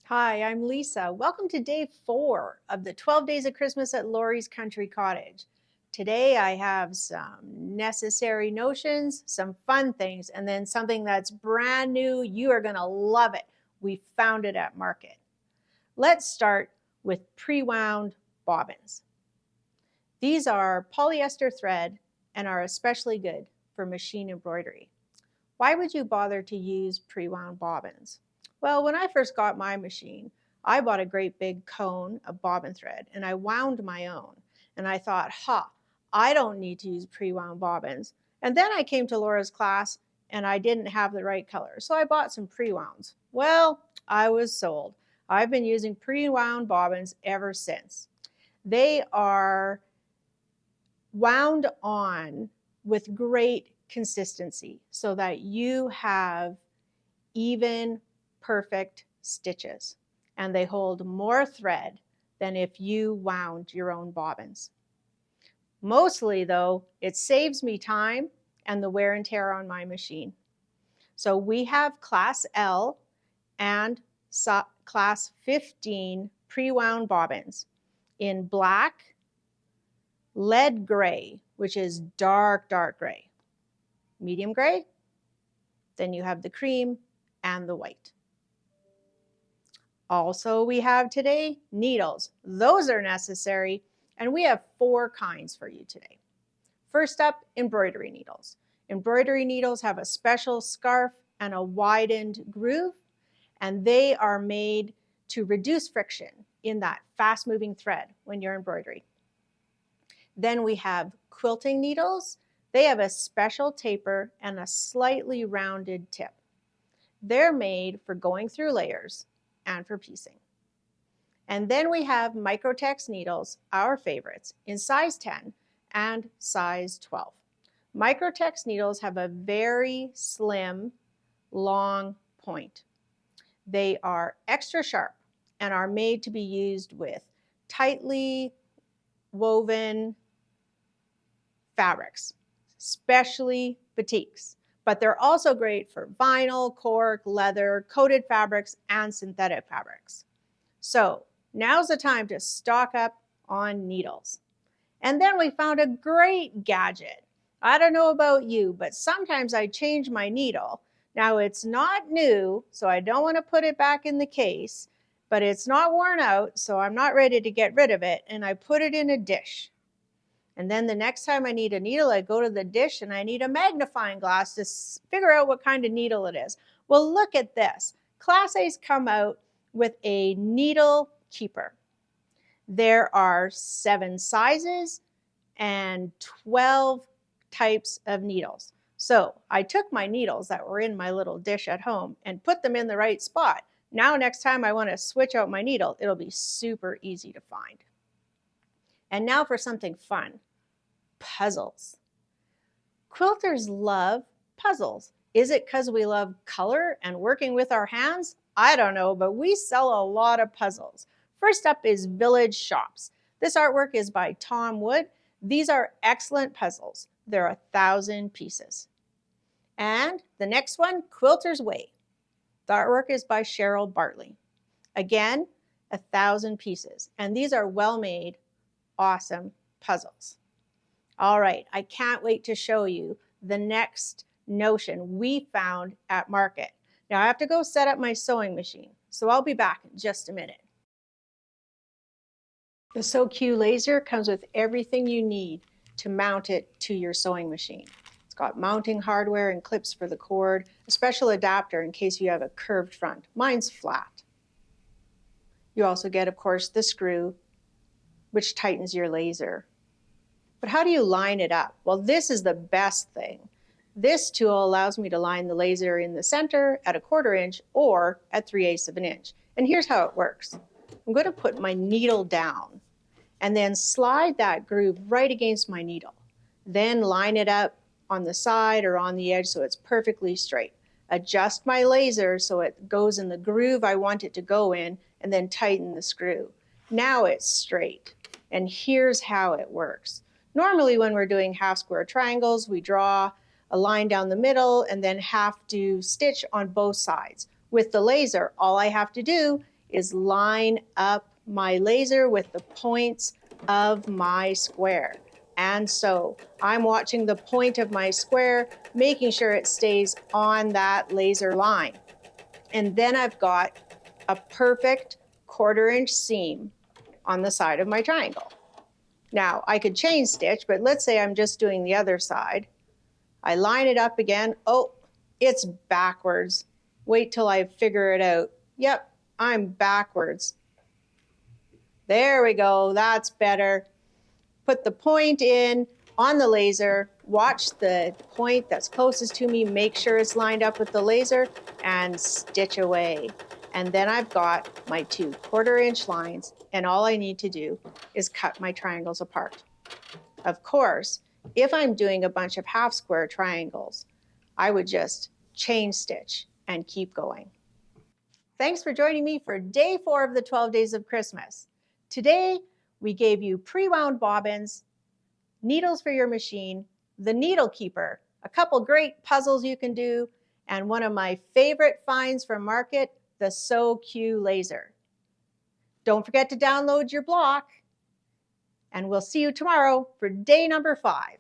Hi, I'm Lisa. Welcome to day 4 of the 12 Days of Christmas at Lori's Country Cottage. Today I have some necessary notions, some fun things, and then something that's brand new. You are going to love it. We found it at market. Let's start with pre-wound bobbins. These are polyester thread and are especially good for machine embroidery. Why would you bother to use pre-wound bobbins? Well, when I first got my machine, I bought a great big cone of bobbin thread and I wound my own. And I thought, I don't need to use pre-wound bobbins. And then I came to Laura's class and I didn't have the right color. So I bought some pre-wounds. Well, I was sold. I've been using pre-wound bobbins ever since. They are wound on with great consistency so that you have even perfect stitches, and they hold more thread than if you wound your own bobbins. Mostly though, it saves me time and the wear and tear on my machine. So we have class L and class 15 pre-wound bobbins in black, lead gray, which is dark gray, medium gray, then you have the cream and the white. Also, we have today needles. Those are necessary, and we have 4 kinds for you today. First up, embroidery needles. Embroidery needles have a special scarf and a widened groove, and they are made to reduce friction in that fast-moving thread when you're embroidering. Then we have quilting needles. They have a special taper and a slightly rounded tip. They're made for going through layers and for piecing. And then we have microtex needles, our favorites, in size 10 and size 12. Microtex needles have a very slim, long point. They are extra sharp and are made to be used with tightly woven fabrics, especially batiks. But they're also great for vinyl, cork, leather, coated fabrics, and synthetic fabrics. So now's the time to stock up on needles. And then we found a great gadget. I don't know about you, but sometimes I change my needle. Now it's not new, so I don't want to put it back in the case, but it's not worn out, so I'm not ready to get rid of it, and I put it in a dish. And then the next time I need a needle, I go to the dish and I need a magnifying glass to figure out what kind of needle it is. Well, look at this. Class A's come out with a needle keeper. There are 7 sizes and 12 types of needles. So I took my needles that were in my little dish at home and put them in the right spot. Now next time I want to switch out my needle, it'll be super easy to find. And now for something fun. Puzzles. Quilters love puzzles. Is it because we love color and working with our hands? I don't know, but we sell a lot of puzzles. First up is Village Shops. This artwork is by Tom Wood. These are excellent puzzles. There are 1,000 pieces. And the next one, Quilter's Way. The artwork is by Cheryl Bartley. Again, 1,000 pieces. And these are well-made, awesome puzzles. All right, I can't wait to show you the next notion we found at market. Now I have to go set up my sewing machine, so I'll be back in just a minute. The Suzy Q Laser comes with everything you need to mount it to your sewing machine. It's got mounting hardware and clips for the cord, a special adapter in case you have a curved front. Mine's flat. You also get, of course, the screw, which tightens your laser. But how do you line it up? Well, this is the best thing. This tool allows me to line the laser in the center at 1/4 inch or at 3/8 of an inch. And here's how it works. I'm going to put my needle down and then slide that groove right against my needle. Then line it up on the side or on the edge so it's perfectly straight. Adjust my laser so it goes in the groove I want it to go in, and then tighten the screw. Now it's straight. And here's how it works. Normally when we're doing half square triangles, we draw a line down the middle and then have to stitch on both sides. With the laser, all I have to do is line up my laser with the points of my square. And so I'm watching the point of my square, making sure it stays on that laser line. And then I've got a perfect 1/4 inch seam on the side of my triangle. Now I could chain stitch, but let's say I'm just doing the other side. I line it up again. Oh, it's backwards. Wait till I figure it out. Yep, I'm backwards. There we go, that's better. Put the point in on the laser, watch the point that's closest to me, make sure it's lined up with the laser, and stitch away. And then I've got my 2 1/4 inch lines, and all I need to do is cut my triangles apart. Of course, if I'm doing a bunch of half square triangles, I would just chain stitch and keep going. Thanks for joining me for day 4 of the 12 days of Christmas. Today, we gave you pre-wound bobbins, needles for your machine, the needle keeper, a couple great puzzles you can do, and one of my favorite finds from market, the Suzy Q Laser. Don't forget to download your block, and we'll see you tomorrow for day number 5.